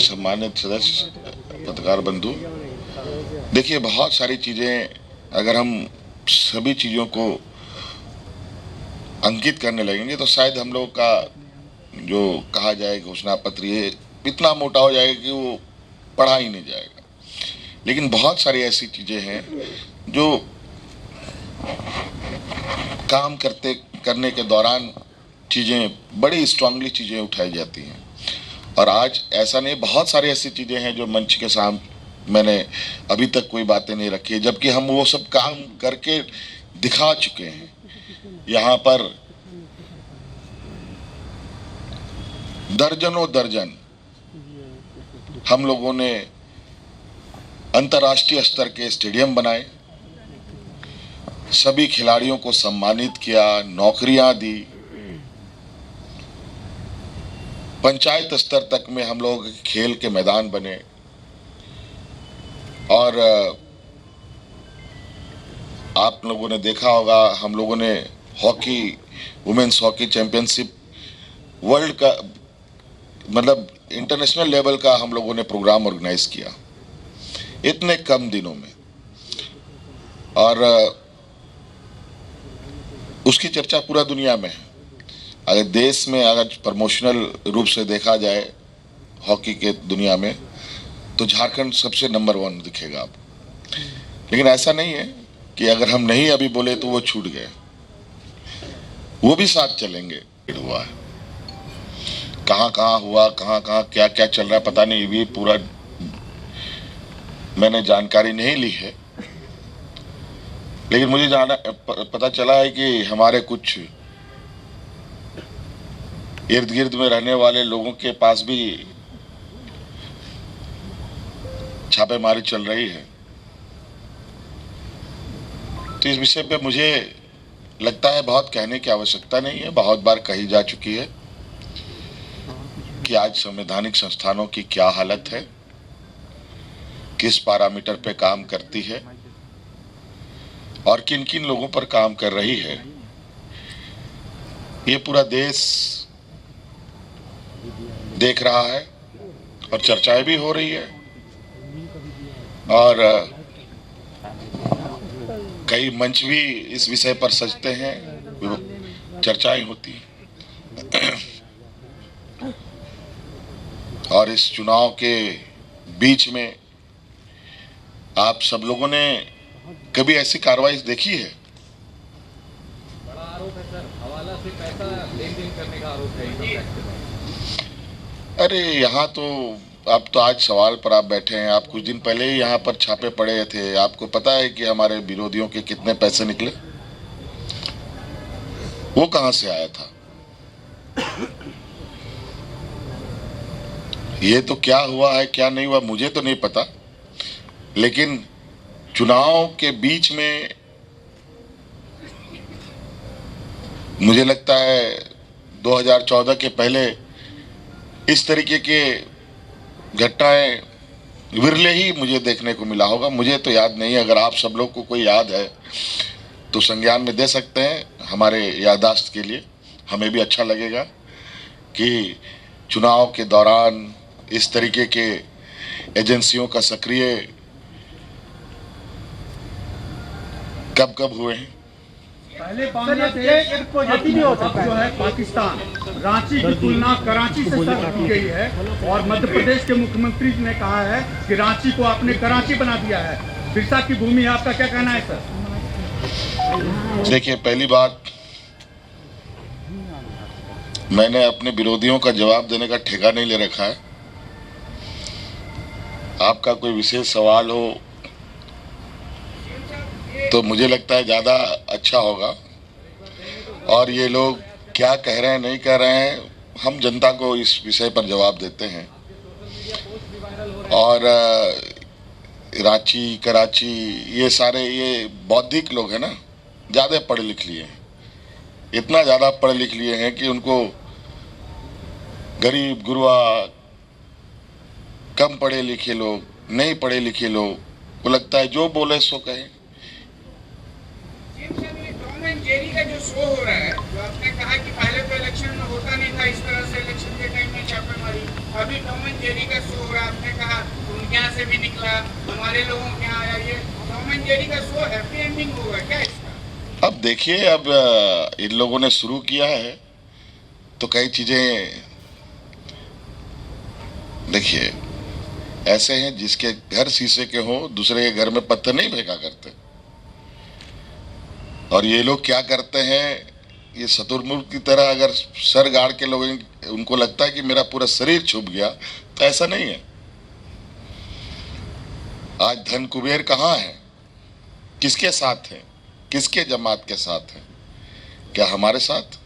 सम्मानित सदस्य, पत्रकार बंधु, देखिए बहुत सारी चीज़ें अगर हम सभी चीज़ों को अंकित करने लगेंगे तो शायद हम लोग का जो कहा जाए घोषणा पत्र ये इतना मोटा हो जाएगा कि वो पढ़ा ही नहीं जाएगा। लेकिन बहुत सारी ऐसी चीज़ें हैं जो काम करने के दौरान चीज़ें बड़ी स्ट्रांगली चीज़ें उठाई जाती हैं। और आज ऐसा नहीं, बहुत सारी ऐसी चीज़ें हैं जो मंच के सामने मैंने अभी तक कोई बातें नहीं रखी है, जबकि हम वो सब काम करके दिखा चुके हैं। यहाँ पर दर्जनों दर्जन हम लोगों ने अंतर्राष्ट्रीय स्तर के स्टेडियम बनाए, सभी खिलाड़ियों को सम्मानित किया, नौकरियां दी, पंचायत स्तर तक में हम लोग खेल के मैदान बने और आप लोगों ने देखा होगा हम लोगों ने hockey, women's hockey championship world का मतलब इंटरनेशनल लेवल का हम लोगों ने प्रोग्राम ऑर्गेनाइज किया इतने कम दिनों में। और उसकी चर्चा पूरा दुनिया में है। अगर देश में अगर प्रमोशनल रूप से देखा जाए हॉकी के दुनिया में तो झारखंड सबसे नंबर 1 दिखेगा आप। लेकिन ऐसा नहीं है कि अगर हम नहीं अभी बोले तो वो छूट गए, वो भी साथ चलेंगे। हुआ है, कहाँ कहाँ हुआ, कहाँ कहाँ क्या क्या चल रहा है पता नहीं, भी पूरा मैंने जानकारी नहीं ली है। लेकिन मुझे पता चला है कि हमारे कुछ इर्द गिर्द में रहने वाले लोगों के पास भी छापेमारी चल रही है। तो इस विषय पे मुझे लगता है बहुत कहने की आवश्यकता नहीं है, बहुत बार कही जा चुकी है कि आज संवैधानिक संस्थानों की क्या हालत है, किस पैरामीटर पे काम करती है और किन किन लोगों पर काम कर रही है। ये पूरा देश देख रहा है और चर्चाएं भी हो रही है और कई मंच भी इस विषय पर सजते हैं, चर्चाएं होती हैं। और इस चुनाव के बीच में आप सब लोगों ने कभी ऐसी कार्रवाई देखी है? बड़ा आरोप है सर, हवाला से पैसा लेन देन करने का आरोप है। अरे यहाँ तो आप तो आज सवाल पर आप बैठे हैं, आप कुछ दिन पहले ही यहाँ पर छापे पड़े थे। आपको पता है कि हमारे विरोधियों के कितने पैसे निकले? वो कहां से आया था? ये तो क्या हुआ है क्या नहीं हुआ मुझे तो नहीं पता, लेकिन चुनाव के बीच में मुझे लगता है 2014 के पहले इस तरीके के घटनाएं विरले ही मुझे देखने को मिला होगा। मुझे तो याद नहीं है, अगर आप सब लोग को कोई याद है तो संज्ञान में दे सकते हैं। हमारे याददाश्त के लिए हमें भी अच्छा लगेगा कि चुनाव के दौरान इस तरीके के एजेंसियों का सक्रिय कब कब हुए हैं। पहले बांग्लादेश जो है पाकिस्तान, रांची की तुलना कराची से की गई है और मध्य प्रदेश के मुख्यमंत्री ने कहा है कि रांची को आपने कराची बना दिया है। बिरसा की भूमि है, आपका क्या कहना है सर? देखिए, पहली बात, मैंने अपने विरोधियों का जवाब देने का ठेका नहीं ले रखा है। आपका कोई विशेष सवाल हो तो मुझे लगता है ज़्यादा अच्छा होगा। और ये लोग क्या कह रहे हैं नहीं कह रहे हैं, हम जनता को इस विषय पर जवाब देते हैं। और रांची, कराची, ये सारे ये बौद्धिक लोग हैं ना, ज़्यादा पढ़े लिख लिए हैं, इतना ज़्यादा पढ़े लिख लिए हैं कि उनको गरीब गुरबा, कम पढ़े लिखे लोग, नहीं पढ़े लिखे लोग को लगता है जो बोले सो कहें। जेरी का जो शो हो रहा है, जो आपने कहा कि पहले तो इलेक्शन में होता नहीं होगा इस तरह से इलेक्शन के टाइम में छापेमारी। अभी टॉम एंड जेरी का शो हो रहा है, आपने कहा उनके यहाँ से भी निकला, हमारे लोगों के यहाँ आया। ये टॉम एंड जेरी का शो हैप्पी एंडिंग होगा क्या इसका? अब देखिए, अब इन लोगों ने शुरू किया है तो कई चीजें देखिए ऐसे हैं जिसके घर शीशे के हो दूसरे के घर में पत्थर नहीं फेंका करते। और ये लोग क्या करते हैं, ये शतुरमुर्ग की तरह अगर सर गाड़ के लोग उनको लगता है कि मेरा पूरा शरीर छुप गया, तो ऐसा नहीं है। आज धन कुबेर कहाँ है, किसके साथ है, किसके जमात के साथ है? क्या हमारे साथ?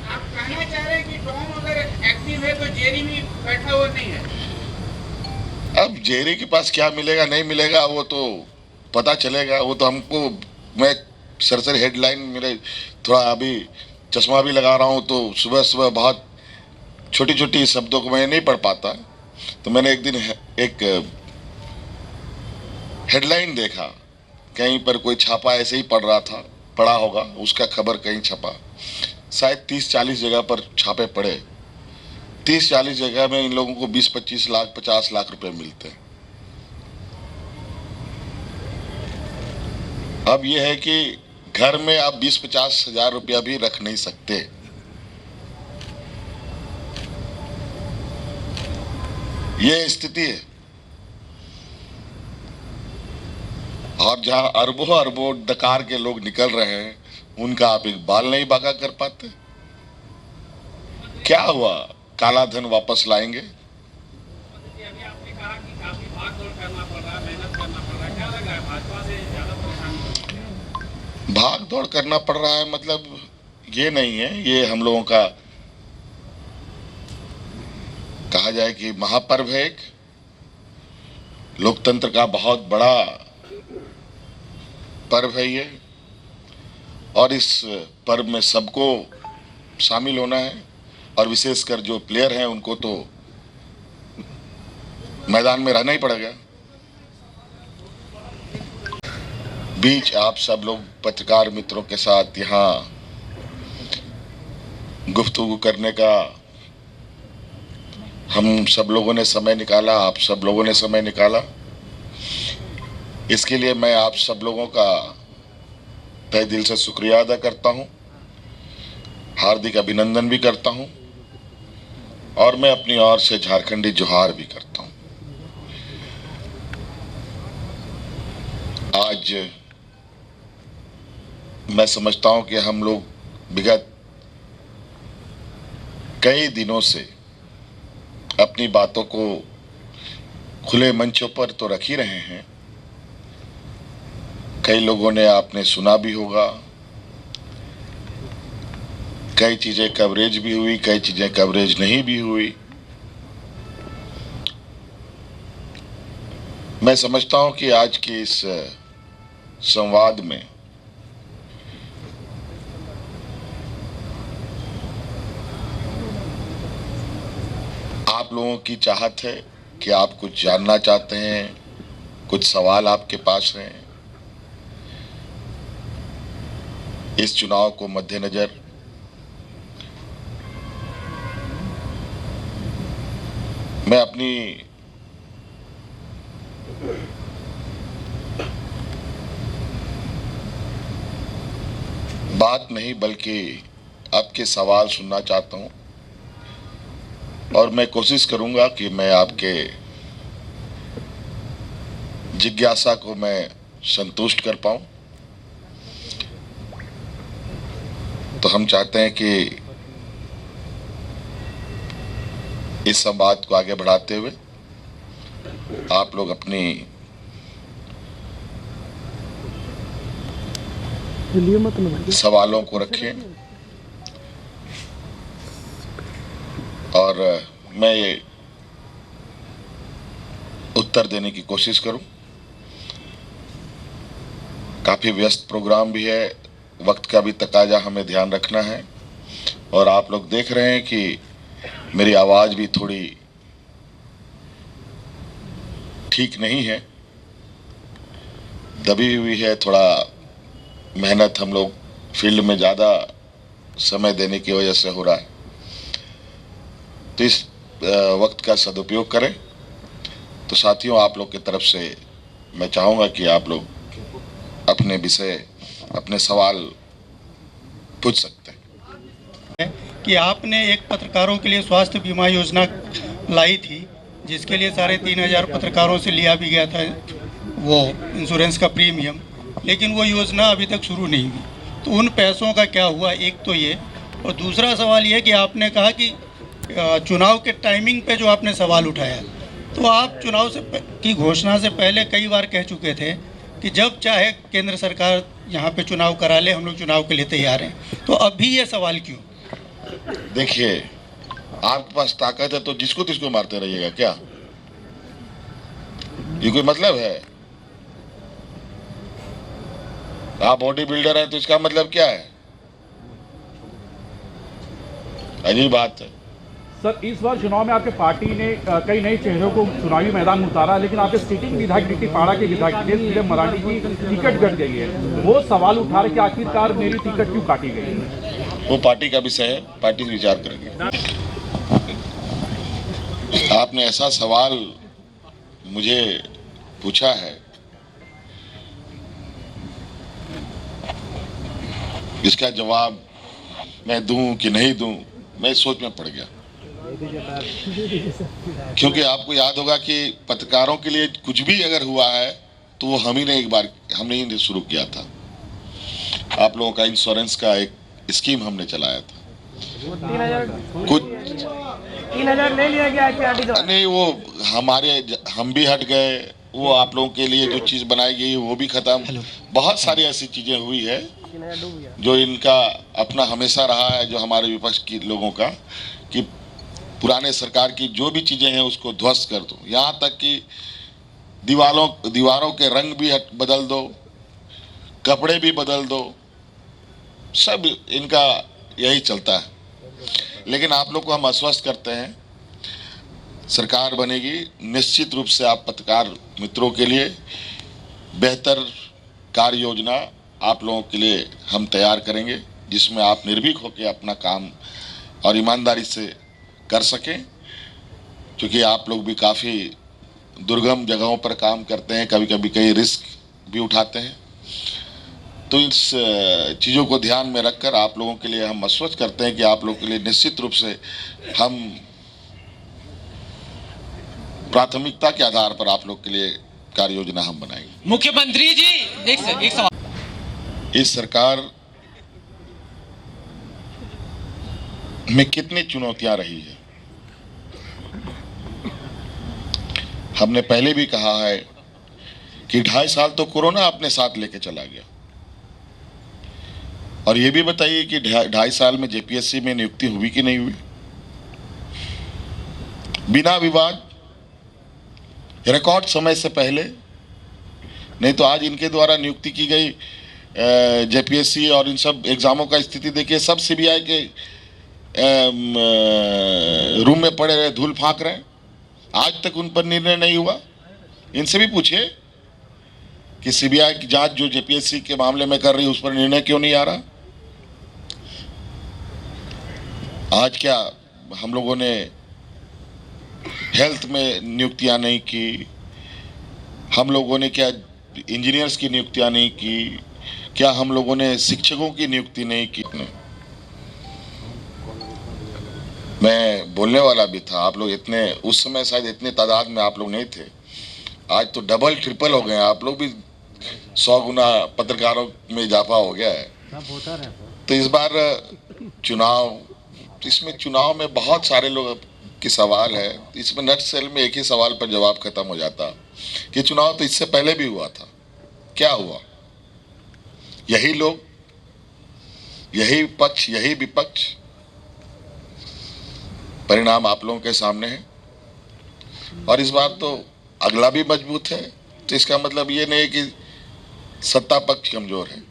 आप कहना चाह रहे हैं कि टॉम अगर एक्टिव है तो जेरी भी बैठा हुआ नहीं है? अब जेरी के पास क्या मिलेगा नहीं मिलेगा वो तो पता चलेगा। वो तो हमको, मैं सरसरी हेडलाइन, मेरे थोड़ा अभी चश्मा भी लगा रहा हूँ तो सुबह सुबह बहुत छोटी छोटी शब्दों को मैं नहीं पढ़ पाता। तो मैंने एक दिन एक हेडलाइन देखा, कहीं पर कोई छापा ऐसे ही पड़ा होगा, उसका खबर कहीं छपा, शायद 30-40 जगह पर छापे पड़े। 30-40 जगह में इन लोगों को 20-25 लाख 50 लाख रुपए मिलते हैं। अब यह है कि घर में आप 20-50 हजार रुपया भी रख नहीं सकते। यह स्थिति है। और जहां अरबों अरबों डकार के लोग निकल रहे हैं, उनका आप एक बाल नहीं बाका कर पाते। क्या हुआ, काला धन वापस लाएंगे? अभी आपने कहा कि काफी भाग दौड़ करना पड़ रहा है, मेहनत करना पड़ रहा है, क्या लग रहा है भाजपा से ज्यादा परेशानी? भाग दौड़ करना पड़ रहा है मतलब ये नहीं है, ये हम लोगों का कहा जाए कि महापर्व है, एक लोकतंत्र का बहुत बड़ा पर्व है ये। और इस पर्व में सबको शामिल होना है, और विशेषकर जो प्लेयर हैं उनको तो मैदान में रहना ही पड़ेगा। बीच आप सब लोग पत्रकार मित्रों के साथ यहाँ गुफ्तगू करने का हम सब लोगों ने समय निकाला, आप सब लोगों ने समय निकाला। इसके लिए मैं आप सब लोगों का तहे दिल से शुक्रिया अदा करता हूं, हार्दिक अभिनंदन भी करता हूं, और मैं अपनी ओर से झारखंडी जोहार भी करता हूं। आज मैं समझता हूं कि हम लोग विगत कई दिनों से अपनी बातों को खुले मंचों पर तो रख ही रहे हैं। कई लोगों ने, आपने सुना भी होगा, कई चीजें कवरेज भी हुई, कई चीजें कवरेज नहीं भी हुई। मैं समझता हूं कि आज के इस संवाद में आप लोगों की चाहत है कि आप कुछ जानना चाहते हैं, कुछ सवाल आपके पास हैं। इस चुनाव को मद्देनजर मैं अपनी बात नहीं बल्कि आपके सवाल सुनना चाहता हूं, और मैं कोशिश करूंगा कि मैं आपके जिज्ञासा को मैं संतुष्ट कर पाऊं। तो हम चाहते हैं कि इस संवाद को आगे बढ़ाते हुए आप लोग अपनी सवालों को रखें, और मैं ये उत्तर देने की कोशिश करूं। काफी व्यस्त प्रोग्राम भी है, वक्त का भी तकाजा हमें ध्यान रखना है। और आप लोग देख रहे हैं कि मेरी आवाज भी थोड़ी ठीक नहीं है, दबी हुई है। थोड़ा मेहनत हम लोग फील्ड में ज़्यादा समय देने की वजह से हो रहा है। तो इस वक्त का सदुपयोग करें। तो साथियों, आप लोग की तरफ से मैं चाहूँगा कि आप लोग अपने विषय, अपने सवाल पूछ सकते हैं। कि आपने एक पत्रकारों के लिए स्वास्थ्य बीमा योजना लाई थी, जिसके लिए 3,500 पत्रकारों से लिया भी गया था वो इंश्योरेंस का प्रीमियम, लेकिन वो योजना अभी तक शुरू नहीं हुई। तो उन पैसों का क्या हुआ, एक तो ये। और दूसरा सवाल ये कि आपने कहा कि चुनाव के टाइमिंग पे जो आपने सवाल उठाया, तो आप चुनाव की घोषणा से पहले कई बार कह चुके थे कि जब चाहे केंद्र सरकार यहाँ पे चुनाव करा ले, हम लोग चुनाव के लिए तैयार हैं। तो अभी ये सवाल क्यों? देखिए, आपके पास ताकत है तो जिसको तिसको मारते रहिएगा क्या? ये कोई मतलब है? आप बॉडी बिल्डर हैं तो इसका मतलब क्या है? अजीब बात है। सर, इस बार चुनाव में आपके पार्टी ने कई नए चेहरों को चुनावी मैदान में उतारा, लेकिन आपके सिटिंग विधायक टिटीपाड़ा के विधायक दिलीप मराठी की टिकट कट गई है। वो सवाल उठा रहे कि आखिरकार मेरी टिकट क्यों काटी गई है? वो पार्टी का विषय है, पार्टी विचार करेंगे। आपने ऐसा सवाल मुझे पूछा है, इसका जवाब मैं दूं कि नहीं दूं, मैं सोच में पड़ गया। क्योंकि आपको याद होगा कि पत्रकारों के लिए कुछ भी अगर हुआ है तो वो हमने ही शुरू किया था। आप लोगों का इंश्योरेंस का एक स्कीम हमने चलाया था। कुछ 3,000 ले लिया गया नहीं, वो हम भी हट गए। वो आप लोगों के लिए जो चीज बनाई गई वो भी खत्म। बहुत सारी ऐसी चीजें हुई है जो इनका अपना हमेशा रहा है, जो हमारे विपक्ष के लोगों का, कि पुराने सरकार की जो भी चीजें हैं उसको ध्वस्त कर दो। यहाँ तक कि दीवारों के रंग भी बदल दो, कपड़े भी बदल दो, सब इनका यही चलता है। लेकिन आप लोग को हम आश्वस्त करते हैं, सरकार बनेगी, निश्चित रूप से आप पत्रकार मित्रों के लिए बेहतर कार्य योजना आप लोगों के लिए हम तैयार करेंगे, जिसमें आप निर्भीक होकर अपना काम और ईमानदारी से कर सकें। क्योंकि आप लोग भी काफ़ी दुर्गम जगहों पर काम करते हैं, कभी कभी कई रिस्क भी उठाते हैं। तो इस चीज़ों को ध्यान में रखकर आप लोगों के लिए हम आश्वस्त करते हैं कि आप लोगों के लिए निश्चित रूप से हम प्राथमिकता के आधार पर आप लोग के लिए कार्य योजना हम बनाएंगे। मुख्यमंत्री जी, एक सवाल। इस सरकार में कितनी चुनौतियां रही है, हमने पहले भी कहा है कि 2.5 साल तो कोरोना अपने साथ लेके चला गया। और ये भी बताइए कि 2.5 साल में जेपीएससी में नियुक्ति हुई कि नहीं हुई, बिना विवाद, रिकॉर्ड समय से पहले। नहीं तो आज इनके द्वारा नियुक्ति की गई जेपीएससी और इन सब एग्जामों का स्थिति देखिए, सब सीबीआई के रूम में पड़े रहे, धूल फांक रहे, आज तक उन पर निर्णय नहीं हुआ। इनसे भी पूछिए कि सीबीआई की जांच जो जेपीएससी के मामले में कर रही है उस पर निर्णय क्यों नहीं आ रहा। आज क्या हम लोगों ने हेल्थ में नियुक्तियां नहीं की, हम लोगों ने क्या इंजीनियर्स की नियुक्तियां नहीं की, क्या हम लोगों ने शिक्षकों की नियुक्ति नहीं की। मैं बोलने वाला भी था, आप लोग इतने उस समय शायद इतने तादाद में आप लोग नहीं थे, आज तो डबल ट्रिपल हो गए, आप लोग भी 100 गुना पत्रकारों में इजाफा हो गया है। तो इस बार चुनाव, इसमें चुनाव में बहुत सारे लोग की सवाल है, इसमें नट सेल में एक ही सवाल पर जवाब खत्म हो जाता कि चुनाव तो इससे पहले भी हुआ था, क्या हुआ? यही लोग, यही पक्ष, यही विपक्ष, परिणाम आप लोगों के सामने है। और इस बार तो अगला भी मजबूत है, तो इसका मतलब ये नहीं कि सत्ता पक्ष कमजोर है।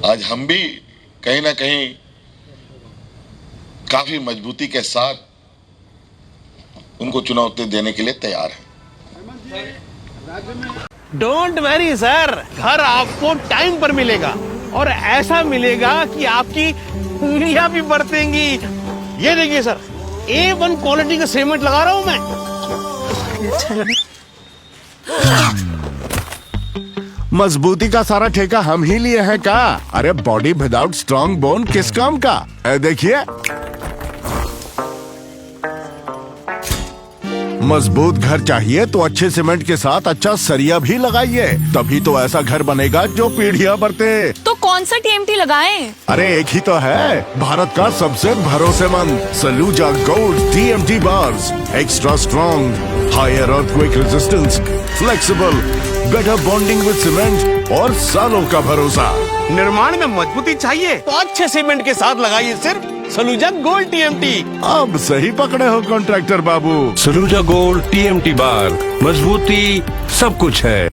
आज हम भी कहीं ना कहीं काफी मजबूती के साथ उनको चुनौती देने के लिए तैयार है। डोंट वरी सर, घर आपको टाइम पर मिलेगा और ऐसा मिलेगा कि आपकी उंगलियां भी बरतेंगी। ये देखिए सर, A1 क्वालिटी का सीमेंट लगा रहा हूं मैं। मजबूती का सारा ठेका हम ही लिए हैं का? अरे बॉडी विदाउट स्ट्रॉन्ग बोन किस काम का? देखिए, मजबूत घर चाहिए तो अच्छे सीमेंट के साथ अच्छा सरिया भी लगाइए, तभी तो ऐसा घर बनेगा जो पीढ़ियां बरते। तो कौन सा TMT लगाएं? अरे एक ही तो है, भारत का सबसे भरोसेमंद Saluja gold TMT bars. Extra strong, higher earthquake resistance, flexible, better bonding with cement और सालों का भरोसा। निर्माण में मजबूती चाहिए तो अच्छे सीमेंट के साथ लगाइए सिर्फ सलूजा गोल्ड TMT। अब सही पकड़े हो कॉन्ट्रैक्टर बाबू। सलूजा गोल्ड TMT बार, मजबूती सब कुछ है।